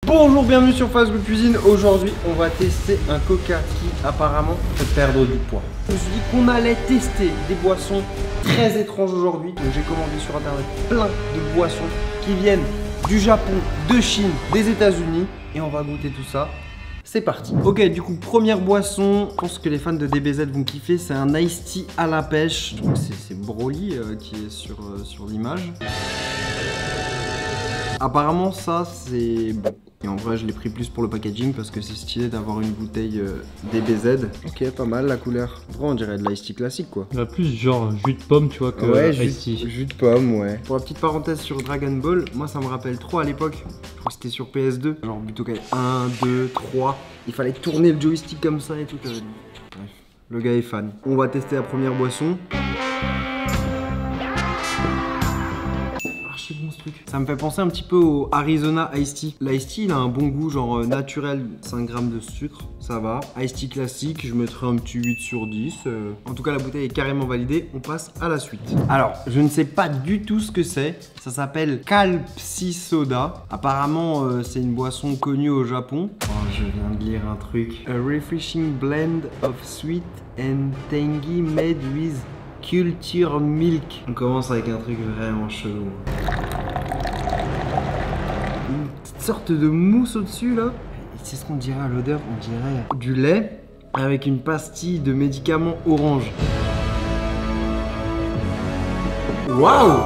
Bonjour, bienvenue sur Fast Good Cuisine. Aujourd'hui, on va tester un coca qui apparemment fait perdre du poids. Je me suis dit qu'on allait tester des boissons très étranges aujourd'hui. Donc j'ai commandé sur internet plein de boissons qui viennent du Japon, de Chine, des États-Unis. Et on va goûter tout ça. C'est parti. Ok, du coup, première boisson. Je pense que les fans de DBZ vont kiffer. C'est un iced tea à la pêche. Je trouve que c'est Broly qui est sur l'image. Apparemment, ça, c'est bon. Et en vrai, je l'ai pris plus pour le packaging parce que c'est stylé d'avoir une bouteille DBZ. Ok, pas mal la couleur. En vrai, on dirait de l'ice tea classique quoi. Il y a plus genre jus de pomme, tu vois, que ouais, jus de pomme, ouais. Pour la petite parenthèse sur Dragon Ball, moi ça me rappelle trop à l'époque. Je crois que c'était sur PS2. Genre Butokai 1, 2, 3. Il fallait tourner le joystick comme ça et tout. Bref, le gars est fan. On va tester la première boisson. Bon ce truc. Ça me fait penser un petit peu au Arizona Iced Tea. L'Iced Tea il a un bon goût genre naturel, 5 grammes de sucre, ça va. Iced Tea classique, je mettrais un petit 8 sur 10. En tout cas la bouteille est carrément validée, on passe à la suite. Alors, je ne sais pas du tout ce que c'est. Ça s'appelle Calpsi Soda. Apparemment c'est une boisson connue au Japon. Oh, je viens de lire un truc. A refreshing blend of sweet and tangy made with culture milk. On commence avec un truc vraiment chelou. Une petite sorte de mousse au-dessus là. C'est ce qu'on dirait à l'odeur, on dirait du lait avec une pastille de médicaments orange. Waouh!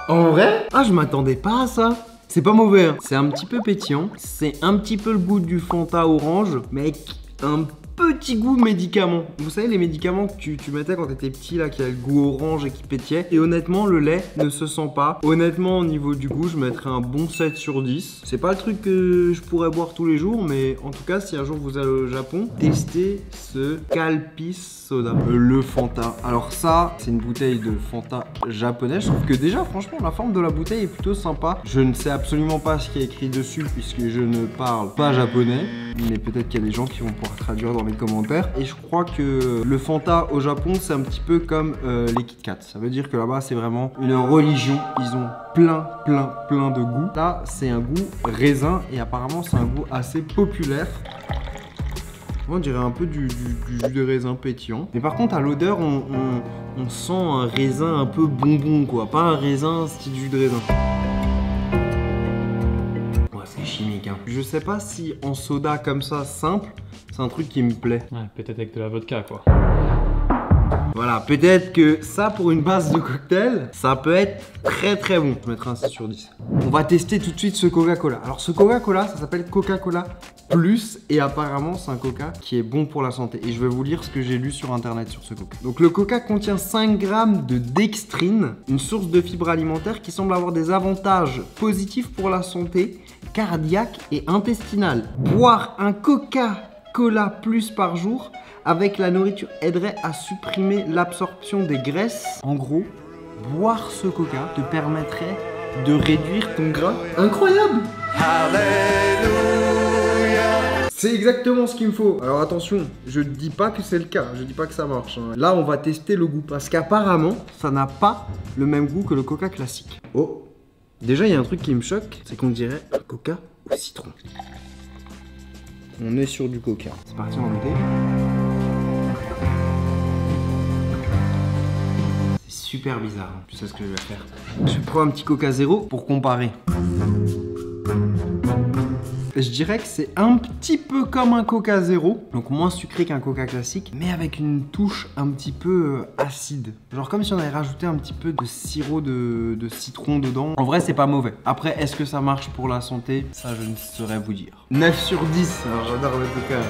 En vrai? Ah, je m'attendais pas à ça. C'est pas mauvais, hein. C'est un petit peu pétillant. C'est un petit peu le goût du Fanta orange, mais avec un petit goût médicament. Vous savez les médicaments que tu mettais quand t'étais petit là, qui a le goût orange et qui pétillait. Et honnêtement le lait ne se sent pas. Honnêtement au niveau du goût je mettrais un bon 7 sur 10. C'est pas le truc que je pourrais boire tous les jours, mais en tout cas si un jour vous allez au Japon, testez ce Calpsi Soda. Le Fanta. Alors ça c'est une bouteille de Fanta japonais. Je trouve que déjà franchement la forme de la bouteille est plutôt sympa. Je ne sais absolument pas ce qui est écrit dessus puisque je ne parle pas japonais. Mais peut-être qu'il y a des gens qui vont pouvoir traduire dans les commentaires. Et je crois que le Fanta au Japon c'est un petit peu comme les Kit Kat. Ça veut dire que là-bas c'est vraiment une religion. Ils ont plein de goûts. Là c'est un goût raisin et apparemment c'est un goût assez populaire. On dirait un peu du jus de raisin pétillant. Mais par contre à l'odeur on sent un raisin un peu bonbon quoi. Pas un raisin style jus de raisin. C'est chimique hein. Je sais pas si en soda comme ça simple c'est un truc qui me plaît. Ouais, peut-être avec de la vodka quoi. Voilà, peut-être que ça pour une base de cocktail, ça peut être très bon. Je mettrai un 6 sur 10. On va tester tout de suite ce Coca-Cola. Alors ce Coca-Cola, ça s'appelle Coca-Cola Plus et apparemment c'est un coca qui est bon pour la santé. Et je vais vous lire ce que j'ai lu sur internet sur ce coca. Donc le coca contient 5 grammes de dextrine, une source de fibres alimentaires qui semble avoir des avantages positifs pour la santé cardiaque et intestinale. Boire un Coca-Cola Plus par jour avec la nourriture aiderait à supprimer l'absorption des graisses. En gros, boire ce coca te permettrait de réduire ton gras. Incroyable! Alléluia! C'est exactement ce qu'il me faut. Alors attention, je ne dis pas que c'est le cas, je dis pas que ça marche. Hein. Là, on va tester le goût parce qu'apparemment, ça n'a pas le même goût que le coca classique. Oh! Déjà, il y a un truc qui me choque, c'est qu'on dirait un coca au citron. On est sur du coca. C'est parti, on va goûter. C'est super bizarre, hein. Je sais ce que je vais faire. Je prends un petit coca zéro pour comparer. Je dirais que c'est un petit peu comme un coca zéro, donc moins sucré qu'un coca classique, mais avec une touche un petit peu acide. Genre comme si on avait rajouté un petit peu de sirop de citron dedans. En vrai, c'est pas mauvais. Après, est-ce que ça marche pour la santé? Ça, je ne saurais vous dire. 9 sur 10. Alors, j'adore le coca.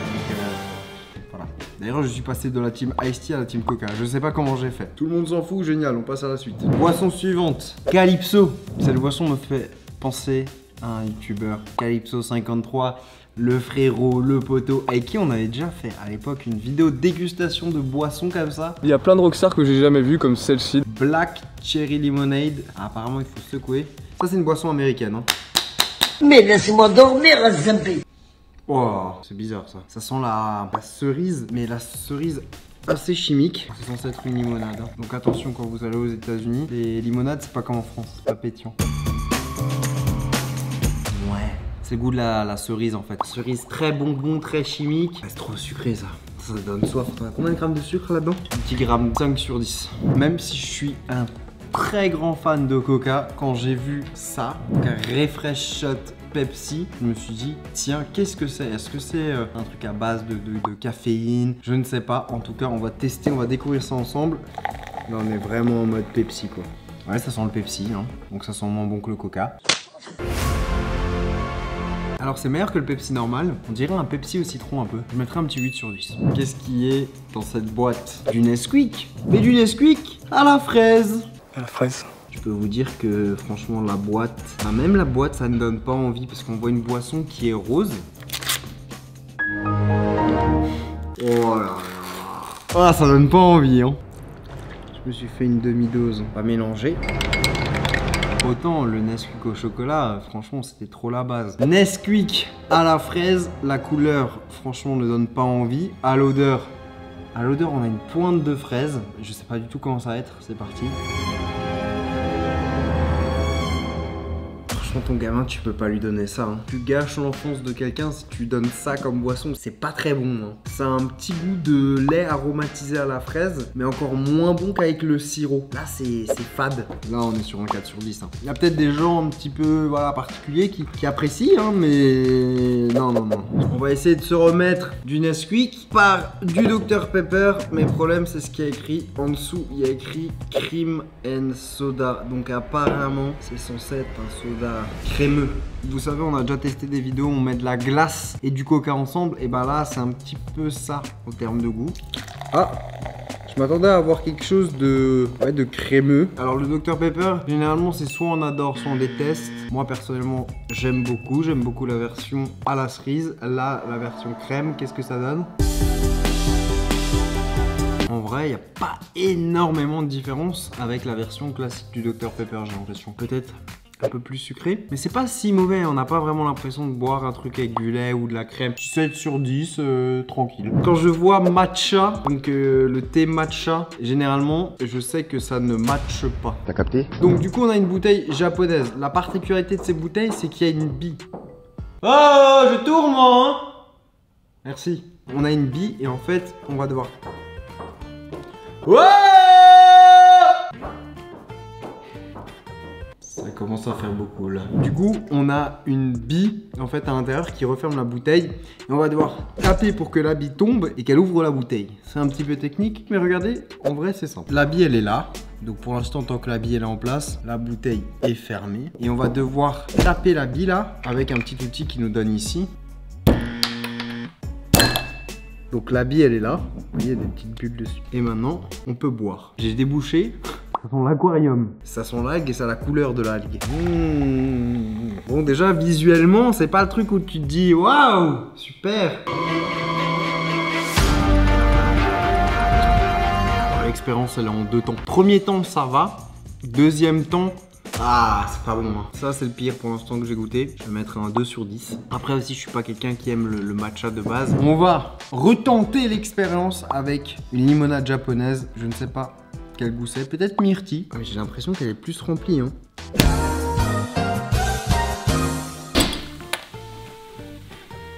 Voilà. D'ailleurs, je suis passé de la team Iced Tea à la team Coca. Je sais pas comment j'ai fait. Tout le monde s'en fout, génial, on passe à la suite. Boisson suivante. Calypso. Cette boisson me fait penser à un youtubeur. Calypso53, le frérot, le poteau, avec qui on avait déjà fait à l'époque une vidéo de dégustation de boissons comme ça. Il y a plein de rockstars que j'ai jamais vu comme celle-ci. Black Cherry Lemonade. Ah, apparemment, il faut secouer. Ça, c'est une boisson américaine. Hein. Mais laissez-moi dormir, Zampi. Oh, c'est bizarre ça. Ça sent la cerise, mais la cerise assez chimique. C'est censé être une limonade. Hein. Donc attention quand vous allez aux États-Unis, les limonades, c'est pas comme en France, c'est pas pétillant. Ouais, C'est le goût de la cerise en fait. Cerise très bonbon, très chimique. C'est trop sucré ça. Ça donne soif. T'as combien de grammes de sucre là-dedans? Un petit gramme, 5 sur 10. Même si je suis un très grand fan de Coca, quand j'ai vu ça, un Refresh Shot Pepsi, je me suis dit, tiens, qu'est-ce que c'est? Est-ce que c'est un truc à base de caféine? Je ne sais pas. En tout cas, on va tester, on va découvrir ça ensemble. Là, on est vraiment en mode Pepsi, quoi. Ouais, ça sent le Pepsi, hein. Donc ça sent moins bon que le Coca. Alors c'est meilleur que le Pepsi normal, on dirait un Pepsi au citron un peu. Je mettrais un petit 8 sur 10. Qu'est-ce qui est dans cette boîte? Du Nesquik. Mais du Nesquik à la fraise. À la fraise. Je peux vous dire que franchement la boîte, enfin, même la boîte ça ne donne pas envie parce qu'on voit une boisson qui est rose. Oh là là. Ah ça donne pas envie hein. Je me suis fait une demi-dose, pas mélanger. Autant le Nesquik au chocolat, franchement c'était trop la base. Nesquik à la fraise, la couleur franchement ne donne pas envie. À l'odeur on a une pointe de fraise. Je sais pas du tout comment ça va être, c'est parti. Ton gamin, tu peux pas lui donner ça. Hein. Tu gâches l'enfance de quelqu'un si tu donnes ça comme boisson. C'est pas très bon. Hein. Ça a un petit goût de lait aromatisé à la fraise, mais encore moins bon qu'avec le sirop. Là, c'est fade. Là, on est sur un 4 sur 10. Hein. Il y a peut-être des gens un petit peu voilà, particuliers qui apprécient, hein, mais non. On va essayer de se remettre du Nesquik par du Dr Pepper. Mais le problème, c'est ce qu'il y a écrit en dessous. Il y a écrit Cream and Soda. Donc apparemment, c'est censé être un soda crémeux. Vous savez, on a déjà testé des vidéos où on met de la glace et du coca ensemble. Et bah là, c'est un petit peu ça en termes de goût. Ah, je m'attendais à avoir quelque chose de crémeux. Alors le Dr Pepper, généralement, c'est soit on adore, soit on déteste. Moi, personnellement, j'aime beaucoup la version à la cerise. Là, la version crème, qu'est-ce que ça donne? En vrai, il n'y a pas énormément de différence avec la version classique du Dr Pepper, j'ai l'impression. Peut-être un peu plus sucré, mais c'est pas si mauvais, on n'a pas vraiment l'impression de boire un truc avec du lait ou de la crème. 7 sur 10, tranquille. Quand je vois matcha, donc le thé matcha, généralement, je sais que ça ne matche pas. T'as capté? Donc du coup, on a une bouteille japonaise. La particularité de ces bouteilles, c'est qu'il y a une bille. Oh, je tourne moi hein. Merci. On a une bille et en fait, on va devoir... Ouais! Ça commence à faire beaucoup là. Du coup, on a une bille en fait à l'intérieur qui referme la bouteille. Et on va devoir taper pour que la bille tombe et qu'elle ouvre la bouteille. C'est un petit peu technique, mais regardez, en vrai c'est simple. La bille elle est là. Donc pour l'instant, tant que la bille elle est en place, la bouteille est fermée. Et on va devoir taper la bille là avec un petit outil qui nous donne ici. Donc la bille elle est là. Vous voyez, il y a des petites bulles dessus. Et maintenant, on peut boire. J'ai débouché. Ça sent l'aquarium. Ça sent l'algue et ça a la couleur de l'algue. Bon, déjà, visuellement, c'est pas le truc où tu te dis waouh, super. L'expérience, elle est en 2 temps. Premier temps, ça va. Deuxième temps, ah, c'est pas bon. Hein. Ça, c'est le pire pour l'instant que j'ai goûté. Je vais mettre un 2 sur 10. Après aussi, je suis pas quelqu'un qui aime le matcha de base. On va retenter l'expérience avec une limonade japonaise. Je ne sais pas quel goût c'est, peut-être myrtille. Ah, j'ai l'impression qu'elle est plus remplie. Hein.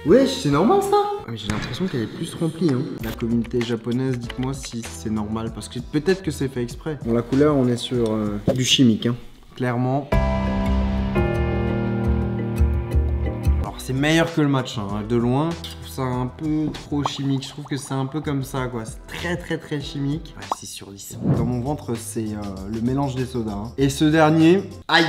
Wesh, c'est normal ça? Ah, j'ai l'impression qu'elle est plus remplie. Hein. La communauté japonaise, dites-moi si c'est normal. Parce que peut-être que c'est fait exprès. Bon, la couleur, on est sur du chimique. Hein. Clairement. Alors, c'est meilleur que le matcha, hein, de loin. Un peu trop chimique, je trouve que c'est un peu comme ça quoi, c'est très chimique. Ouais, 6 sur 10. Dans mon ventre c'est le mélange des sodas. Hein. Et ce dernier, aïe,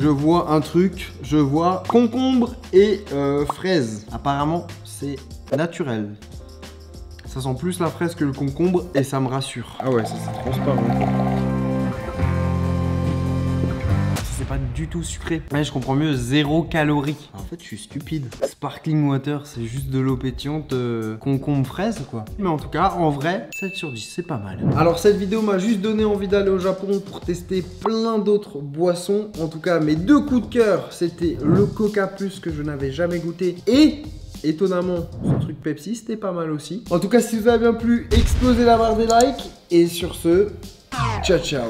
je vois un truc, je vois concombre et fraise. Apparemment c'est naturel. Ça sent plus la fraise que le concombre et ça me rassure. Ah ouais, ça c'est transparent. C'est pas du tout sucré. Ouais, je comprends mieux, 0 calories. En fait, je suis stupide. Sparkling water, c'est juste de l'eau pétillante, concombre fraise, quoi. Mais en tout cas, en vrai, 7 sur 10, c'est pas mal. Alors, cette vidéo m'a juste donné envie d'aller au Japon pour tester plein d'autres boissons. En tout cas, mes 2 coups de cœur, c'était le Coca Plus que je n'avais jamais goûté et... étonnamment, ce truc Pepsi, c'était pas mal aussi. En tout cas, si vous avez bien plu, explosez la barre des likes. Et sur ce, ciao ciao.